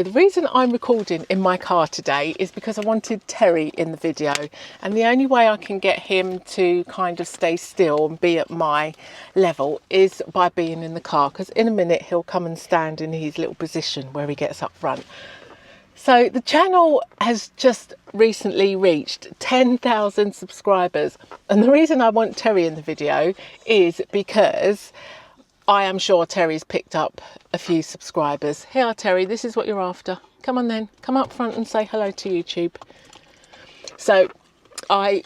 The reason I'm recording in my car today is because I wanted Terry in the video, and the only way I can get him to kind of stay still and be at my level is by being in the car, because in a minute he'll come and stand in his little position where he gets up front. So the channel has just recently reached 10,000 subscribers, and the reason I want Terry in the video is because I am sure Terry's picked up a few subscribers. Here, Terry, this is what you're after. Come on then, come up front and say hello to YouTube. So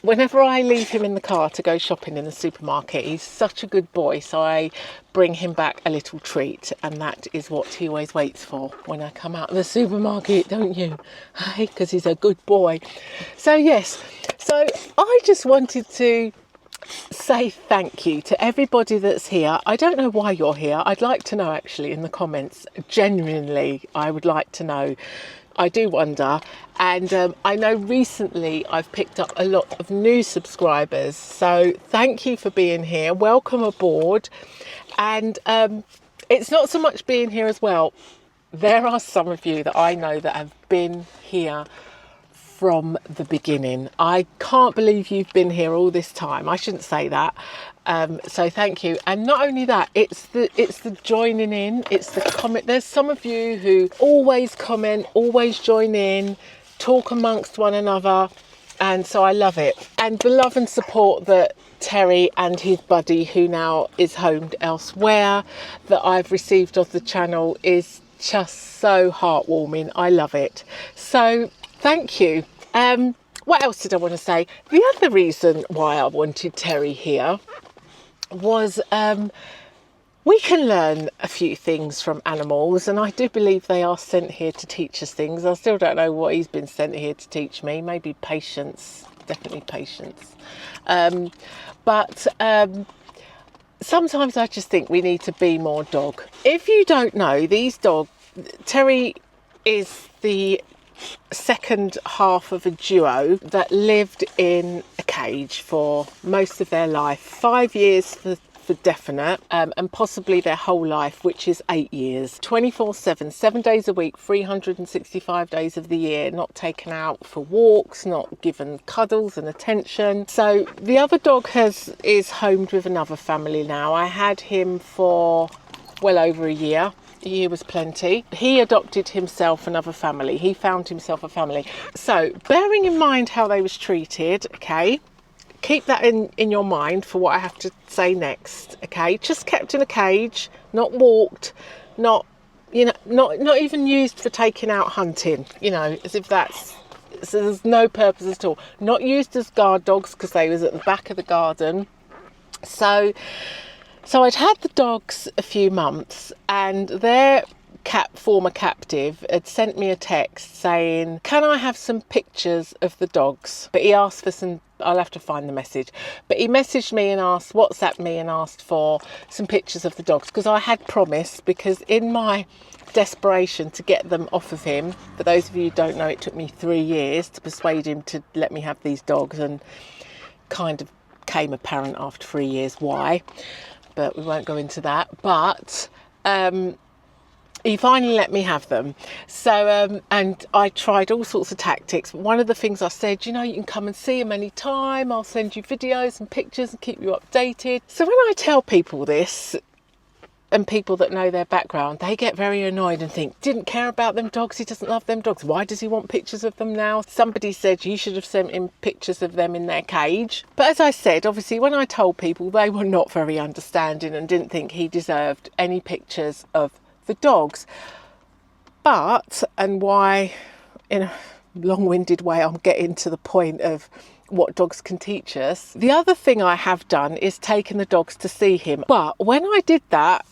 whenever I leave him in the car to go shopping in the supermarket, he's such a good boy, so I bring him back a little treat, and that is what he always waits for when I come out of the supermarket, don't you? Hey, because he's a good boy. So yes, so I just wanted to say thank you to everybody that's here. I don't know why you're here. I'd like to know actually in the comments. Genuinely, I would like to know. I do wonder. And I know recently I've picked up a lot of new subscribers. So thank you for being here. Welcome aboard. And it's not so much being here as well. There are some of you that I know that have been here from the beginning. I can't believe you've been here all this time. I shouldn't say that. So thank you. And not only that, it's the joining in, it's the comment. There's some of you who always comment, always join in, talk amongst one another, and so I love it. And the love and support that Terry and his buddy, who now is homed elsewhere, that I've received of the channel is just so heartwarming. I love it. So thank you. What else did I want to say? The other reason why I wanted Terry here was we can learn a few things from animals, and I do believe they are sent here to teach us things. I still don't know what he's been sent here to teach me. Maybe patience, definitely patience. But sometimes I just think we need to be more dog. If you don't know, Terry is the second half of a duo that lived in a cage for most of their life, 5 years for definite, and possibly their whole life, which is 8 years, 24/7, 7 days a week, 365 days of the year, not taken out for walks, not given cuddles and attention. So the other dog is homed with another family now. I had him for well over a year. A year was plenty. He adopted himself another family. He found himself a family. So bearing in mind how they was treated, okay, keep that in your mind for what I have to say next, okay? Just kept in a cage, not walked, not even used for taking out hunting, as if so there's no purpose at all. Not used as guard dogs because they was at the back of the garden. So I'd had the dogs a few months, and their former captive had sent me a text saying, can I have some pictures of the dogs? But he asked for some, I'll have to find the message, but he messaged me and WhatsApped me and asked for some pictures of the dogs, because I had promised, because in my desperation to get them off of him, for those of you who don't know, it took me 3 years to persuade him to let me have these dogs, and kind of came apparent after 3 years why. But we won't go into that. But he finally let me have them. So, and I tried all sorts of tactics. One of the things I said, you can come and see them anytime. I'll send you videos and pictures and keep you updated. So when I tell people this, and people that know their background, they get very annoyed and think, didn't care about them dogs, he doesn't love them dogs, why does he want pictures of them now? Somebody said you should have sent him pictures of them in their cage. But as I said, obviously when I told people, they were not very understanding and didn't think he deserved any pictures of the dogs. But, and why in a long-winded way I'm getting to the point of what dogs can teach us, the other thing I have done is taken the dogs to see him. But when I did that,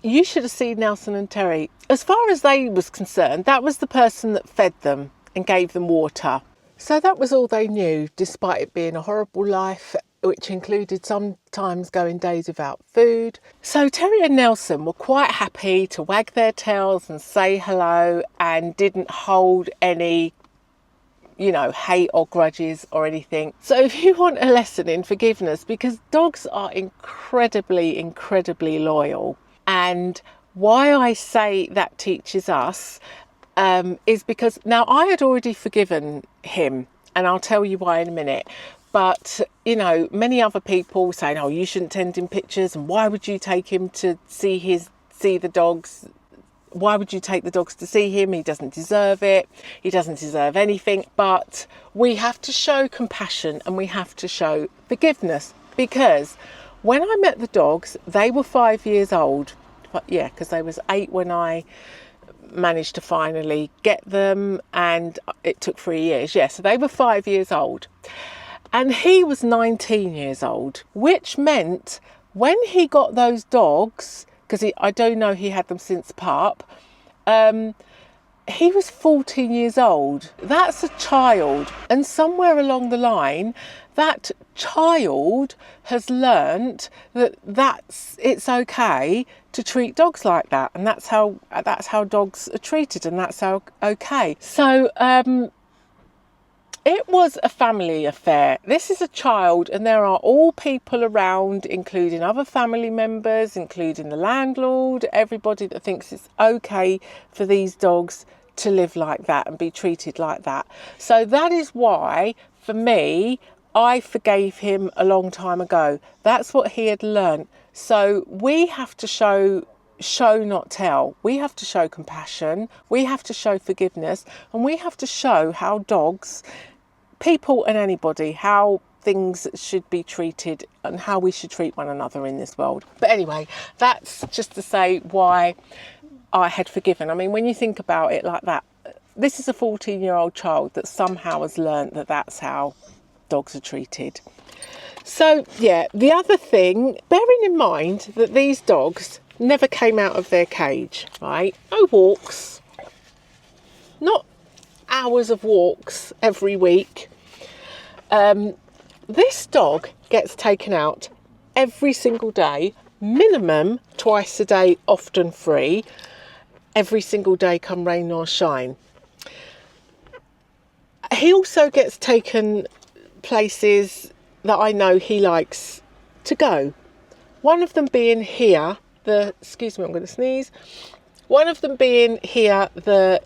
you should have seen Nelson and Terry. As far as they was concerned, that was the person that fed them and gave them water. So that was all they knew, despite it being a horrible life, which included sometimes going days without food. So Terry and Nelson were quite happy to wag their tails and say hello, and didn't hold any hate or grudges or anything. So if you want a lesson in forgiveness, because dogs are incredibly loyal, and why I say that teaches us, is because now I had already forgiven him, and I'll tell you why in a minute. But, you know, many other people saying, oh, you shouldn't send him pictures, and why would you take him to see the dogs? Why would you take the dogs to see him? He doesn't deserve it. He doesn't deserve anything. But we have to show compassion and we have to show forgiveness, because when I met the dogs, they were 5 years old. But yeah, because they was 8 when I managed to finally get them, and it took 3 years. Yeah, so they were 5 years old. And he was 19 years old, which meant when he got those dogs, because I do know he had them since pup, he was 14 years old. That's a child. And somewhere along the line, that child has learnt that it's okay to treat dogs like that. And that's how dogs are treated, and that's how okay. So, it was a family affair. This is a child, and there are all people around, including other family members, including the landlord, everybody that thinks it's okay for these dogs to live like that and be treated like that. So that is why, for me, I forgave him a long time ago. That's what he had learnt. So we have to show not tell. We have to show compassion, we have to show forgiveness, and we have to show how dogs, people and anybody, how things should be treated and how we should treat one another in this world. But anyway, that's just to say why I had forgiven. I mean, when you think about it like that, this is a 14-year-old child that somehow has learnt that that's how dogs are treated. So yeah, the other thing, bearing in mind that these dogs never came out of their cage, right? No walks, not hours of walks every week. This dog gets taken out every single day, minimum twice a day, often 3, every single day, come rain or shine. He also gets taken places that I know he likes to go. One of them being here, excuse me, I'm going to sneeze. One of them being here, the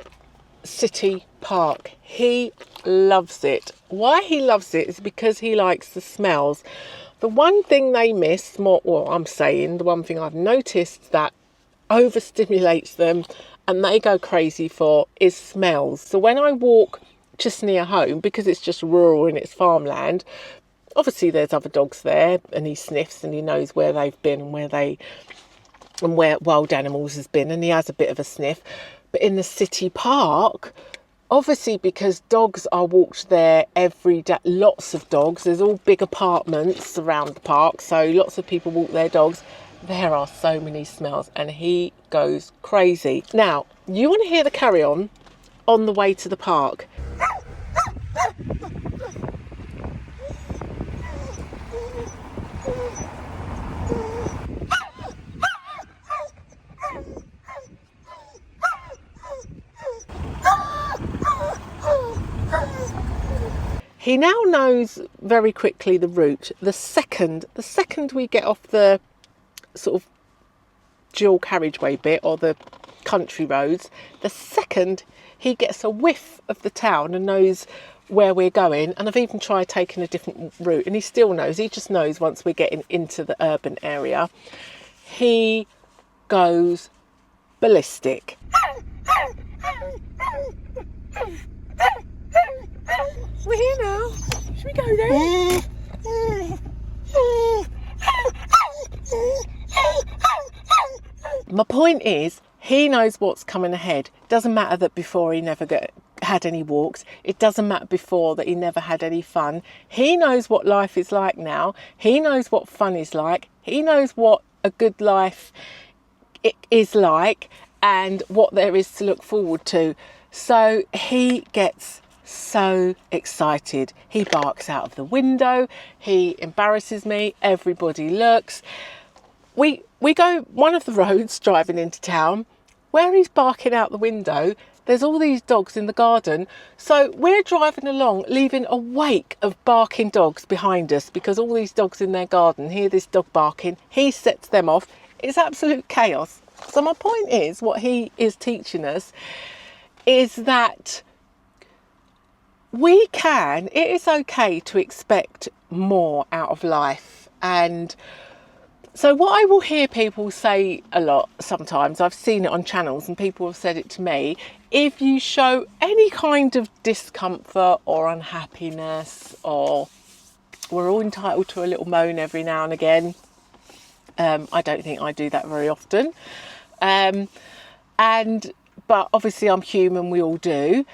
city park. He loves it. Why he loves it is because he likes the smells. The one thing they miss, the one thing I've noticed that overstimulates them and they go crazy for is smells. So when I walk just near home, because it's just rural and it's farmland, obviously there's other dogs there, and he sniffs and he knows where they've been and where wild animals has been, and he has a bit of a sniff. But in the city park, obviously because dogs are walked there every day, lots of dogs, there's all big apartments around the park, so lots of people walk their dogs. There are so many smells and he goes crazy. Now, you want to hear the carry on the way to the park. He now knows very quickly the route. The second we get off the sort of dual carriageway bit or the country roads, the second he gets a whiff of the town and knows where we're going, and I've even tried taking a different route and he still knows. He just knows once we're getting into the urban area, he goes ballistic. We're here now. Should we go there? My point is, he knows what's coming ahead. It doesn't matter that before he never had any walks. It doesn't matter before that he never had any fun. He knows what life is like now. He knows what fun is like. He knows what a good life is like and what there is to look forward to. So he gets so excited. He barks out of the window. He embarrasses me. Everybody looks. We go one of the roads driving into town where he's barking out the window. There's all these dogs in the garden. So we're driving along, leaving a wake of barking dogs behind us because all these dogs in their garden hear this dog barking. He sets them off. It's absolute chaos. So my point is, what he is teaching us is that it is okay to expect more out of life. And so what I will hear people say a lot sometimes, I've seen it on channels and people have said it to me, if you show any kind of discomfort or unhappiness, or we're all entitled to a little moan every now and again. I don't think I do that very often. But obviously I'm human, we all do.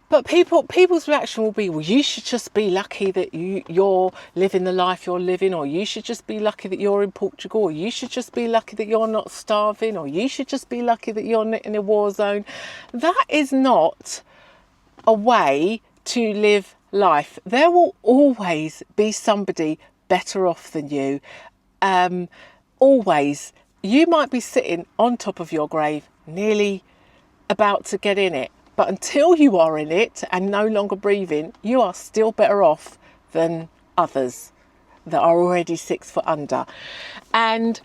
But people's reaction will be, well, you should just be lucky that you're living the life you're living, or you should just be lucky that you're in Portugal, or you should just be lucky that you're not starving, or you should just be lucky that you're not in a war zone. That is not a way to live life. There will always be somebody better off than you. Always. You might be sitting on top of your grave, nearly about to get in it. But until you are in it and no longer breathing, you are still better off than others that are already 6 foot under. And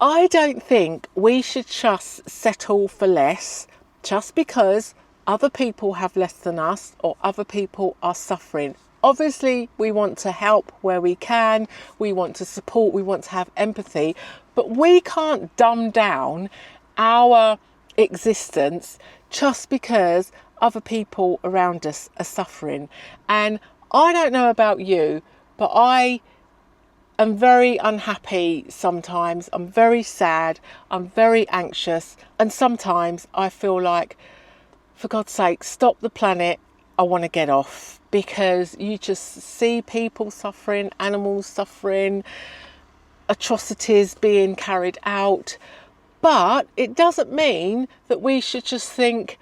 I don't think we should just settle for less just because other people have less than us or other people are suffering. Obviously, we want to help where we can, we want to support, we want to have empathy, but we can't dumb down our existence just because other people around us are suffering. And I don't know about you, but I am very unhappy sometimes. I'm very sad. I'm very anxious. And sometimes I feel like, for God's sake, stop the planet. I want to get off, because you just see people suffering, animals suffering, atrocities being carried out. But it doesn't mean that we should just think,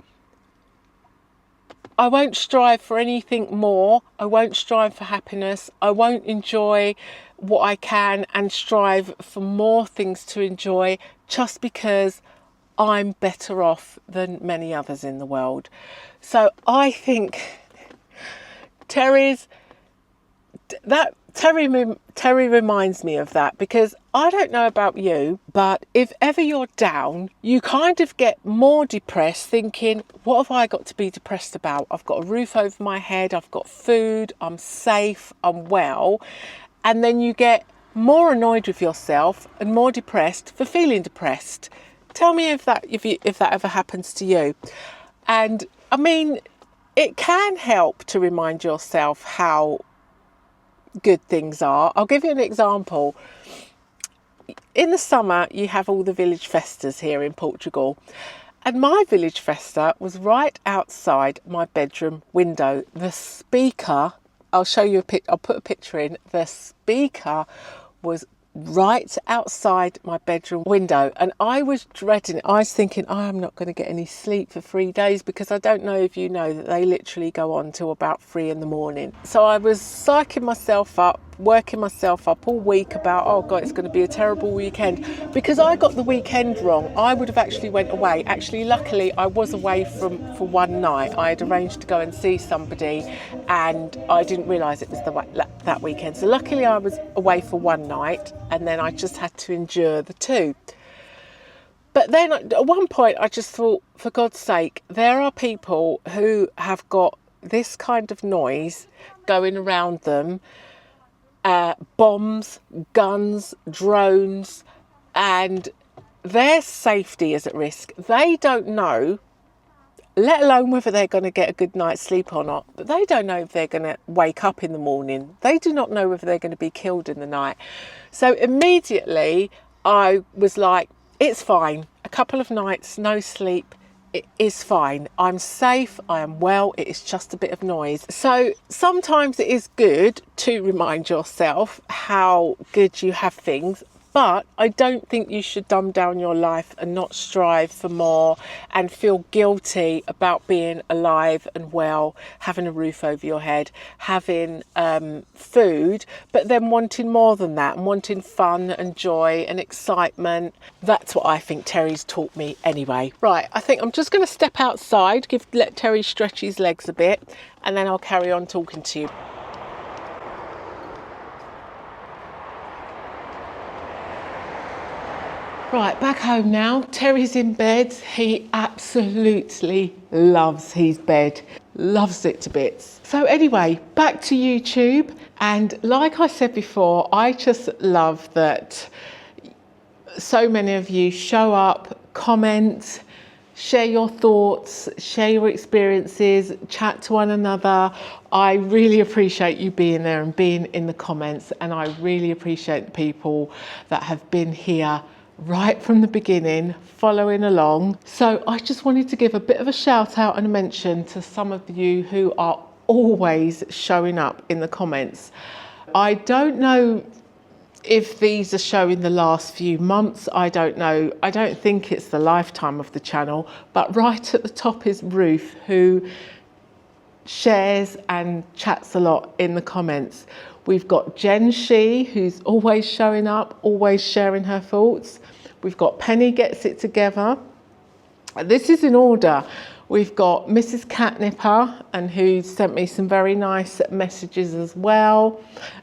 I won't strive for anything more. I won't strive for happiness. I won't enjoy what I can and strive for more things to enjoy just because I'm better off than many others in the world. So I think Terry reminds me of that, because I don't know about you, but if ever you're down, you kind of get more depressed thinking, what have I got to be depressed about? I've got a roof over my head, I've got food, I'm safe, I'm well. And then you get more annoyed with yourself and more depressed for feeling depressed. Tell me if that ever happens to you. And I mean, it can help to remind yourself how good things are. I'll give you an example. In the summer, you have all the village festas here in Portugal. And my village festa was right outside my bedroom window. The speaker, I'll show you I'll put a picture in. The speaker was right outside my bedroom window, and I was dreading it. I was thinking, I'm not going to get any sleep for 3 days, because I don't know if you know that they literally go on till about 3 in the morning. So I was psyching myself up, working myself up all week about, oh God, it's going to be a terrible weekend, because I got the weekend wrong. I would have actually went away. Actually, luckily, I was away for one night. I had arranged to go and see somebody, and I didn't realise it was that weekend. So luckily, I was away for one night, and then I just had to endure the 2. But then at one point, I just thought, for God's sake, there are people who have got this kind of noise going around them. Bombs, guns, drones, and their safety is at risk. They don't know, let alone whether they're going to get a good night's sleep or not, but they don't know if they're going to wake up in the morning. They do not know whether they're going to be killed in the night. So immediately I was like, it's fine. A couple of nights, no sleep. It is fine. I'm safe. I am well. It is just a bit of noise. So sometimes it is good to remind yourself how good you have things, but I don't think you should dumb down your life and not strive for more and feel guilty about being alive and well, having a roof over your head, having food, but then wanting more than that and wanting fun and joy and excitement. That's what I think Terry's taught me anyway. Right, I think I'm just going to step outside, let Terry stretch his legs a bit, and then I'll carry on talking to you. Right, back home now. Terry's in bed. He absolutely loves his bed. Loves it to bits. So anyway, back to YouTube. And like I said before, I just love that so many of you show up, comment, share your thoughts, share your experiences, chat to one another. I really appreciate you being there and being in the comments, and I really appreciate the people that have been here right from the beginning, following along. So I just wanted to give a bit of a shout out and a mention to some of you who are always showing up in the comments. I don't know if these are showing the last few months, I don't know. I don't think it's the lifetime of the channel, but right at the top is Ruth, who shares and chats a lot in the comments. We've got Jen She, who's always showing up, always sharing her thoughts. We've got Penny Gets It Together. This is in order. We've got Mrs. Catnipper, and who sent me some very nice messages as well.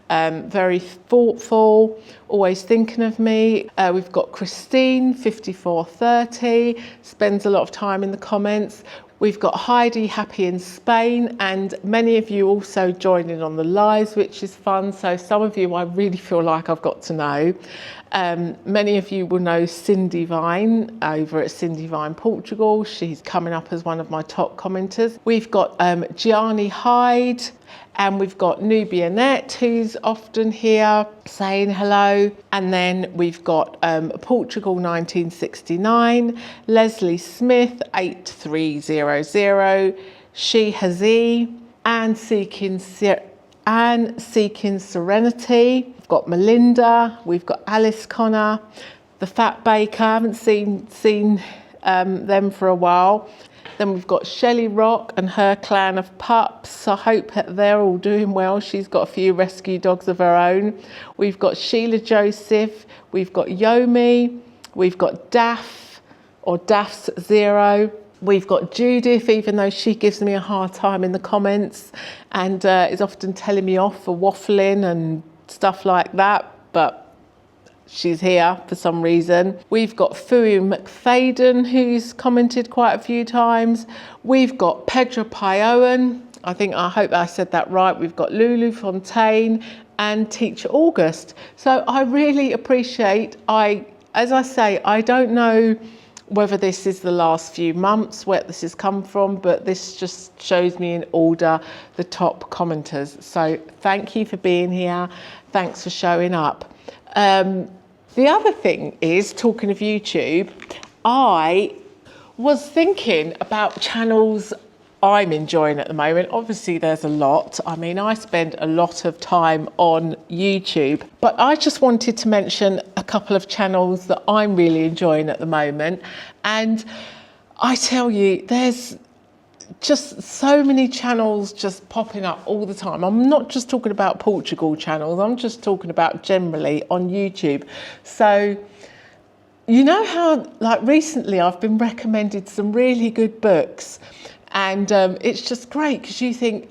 Very thoughtful, always thinking of me. We've got Christine, 5430, spends a lot of time in the comments. We've got Heidi, happy in Spain, and many of you also joining on the lives, which is fun. So some of you I really feel like I've got to know. Many of you will know Cindy Vine over at Cindy Vine Portugal. She's coming up as one of my top commenters. We've got Gianni Hyde, and we've got Nubia Net, who's often here saying hello. And then we've got Portugal 1969, Leslie Smith 8300, She Hazi, Anne Seeking Serenity. We've got Melinda, we've got Alice Connor, the Fat Baker. I haven't seen them for a while. Then we've got Shelley Rock and her clan of pups. I hope they're all doing well. She's got a few rescue dogs of her own. We've got Sheila Joseph. We've got Yomi. We've got Daff, or Daff's Zero. We've got Judith, even though she gives me a hard time in the comments and is often telling me off for waffling and stuff like that. But she's here for some reason. We've got Fui McFadden, who's commented quite a few times. We've got Pedro Pioan. I hope I said that right. We've got Lulu Fontaine and Teacher August. So I really appreciate, as I say, I don't know whether this is the last few months, where this has come from, but this just shows me in order the top commenters. So thank you for being here. Thanks for showing up. The other thing is, talking of YouTube, I was thinking about channels I'm enjoying at the moment. Obviously there's a lot. I mean, I spend a lot of time on YouTube, but I just wanted to mention a couple of channels that I'm really enjoying at the moment. And I tell you, there's just so many channels just popping up all the time. I'm not just talking about Portugal channels, I'm just talking about generally on YouTube. So you know how, like, recently I've been recommended some really good books, and it's just great because you think,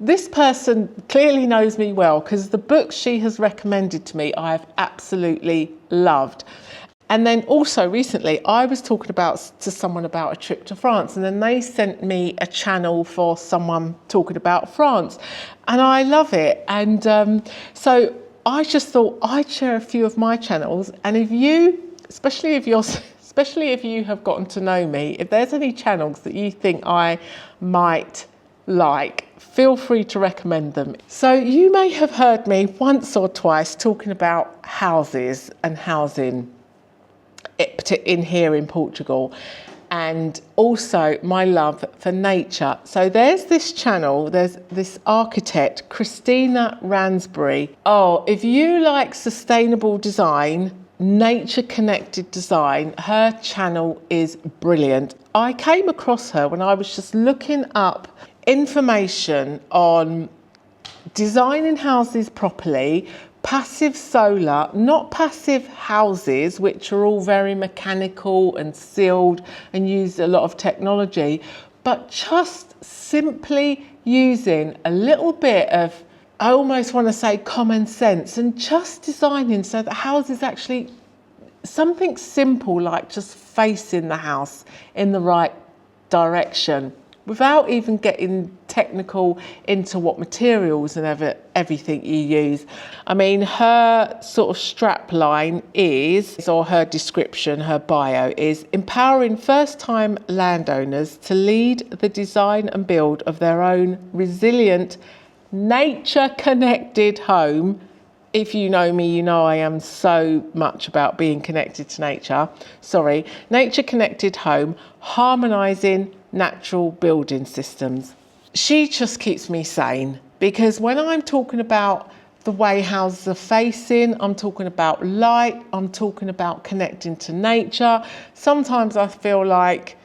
this person clearly knows me well, because the books she has recommended to me I've absolutely loved. And then also recently I was talking to someone about a trip to France, and then they sent me a channel for someone talking about France, and I love it. And so I just thought I'd share a few of my channels, and if you, especially if you have gotten to know me, if there's any channels that you think I might like, feel free to recommend them. So you may have heard me once or twice talking about houses and housing in here in Portugal, and also my love for nature. So there's this channel, there's this architect, Christina Ransbury. Oh, if you like sustainable design, nature connected design, her channel is brilliant. I came across her when I was just looking up information on designing houses properly, passive solar, not passive houses, which are all very mechanical and sealed and use a lot of technology, but just simply using a little bit of, I almost want to say, common sense, and just designing so that houses actually something simple like just facing the house in the right direction without even getting technical into what materials and everything you use. I mean, her sort of strap line is, or her description, her bio is, empowering first-time landowners to lead the design and build of their own resilient, nature-connected home. If you know me, you know I am so much about being connected to nature. Nature connected home, harmonising natural building systems. She just keeps me sane, because when I'm talking about the way houses are facing, I'm talking about light, I'm talking about connecting to nature. Sometimes I feel like,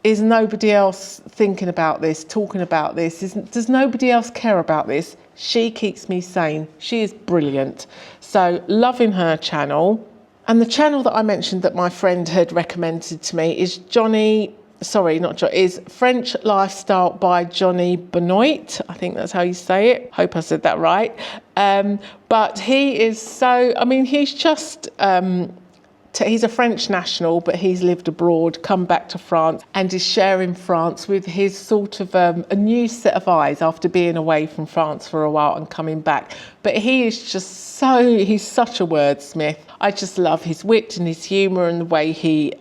is nobody else thinking about this, talking about this? Does nobody else care about this? She keeps me sane. She is brilliant. So loving her channel. And the channel that I mentioned that my friend had recommended to me is is French Lifestyle by Johnny Benoit. I think that's how you say it. Hope I said that right. But he is so, I mean, he's just, he's a French national, but he's lived abroad, come back to France, and is sharing France with his sort of a new set of eyes after being away from France for a while and coming back. But he is just he's such a wordsmith. I just love his wit and his humour and the way he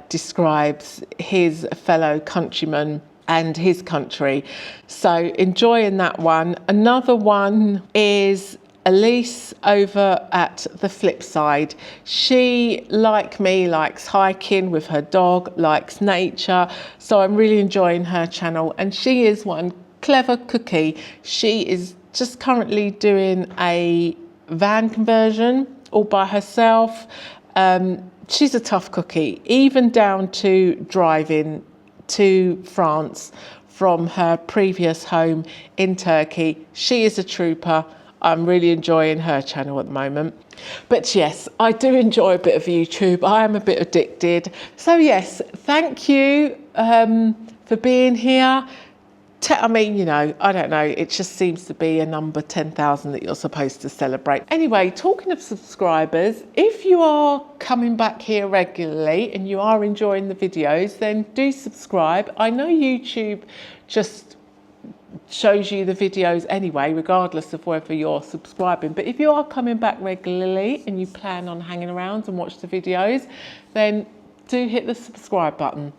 describes his fellow countrymen and his country. So enjoying that one. Another one is Elise over at the flip side. She, like me, likes hiking with her dog, likes nature. So I'm really enjoying her channel. And she is one clever cookie. She is just currently doing a van conversion all by herself. She's a tough cookie, even down to driving to France from her previous home in Turkey. She is a trooper. I'm really enjoying her channel at the moment. But yes, I do enjoy a bit of YouTube. I am a bit addicted. So yes, thank you for being here. I mean, you know, I don't know. It just seems to be a number 10,000 that you're supposed to celebrate. Anyway, talking of subscribers, if you are coming back here regularly and you are enjoying the videos, then do subscribe. I know YouTube just shows you the videos anyway, regardless of whether you're subscribing. But if you are coming back regularly and you plan on hanging around and watch the videos, then do hit the subscribe button.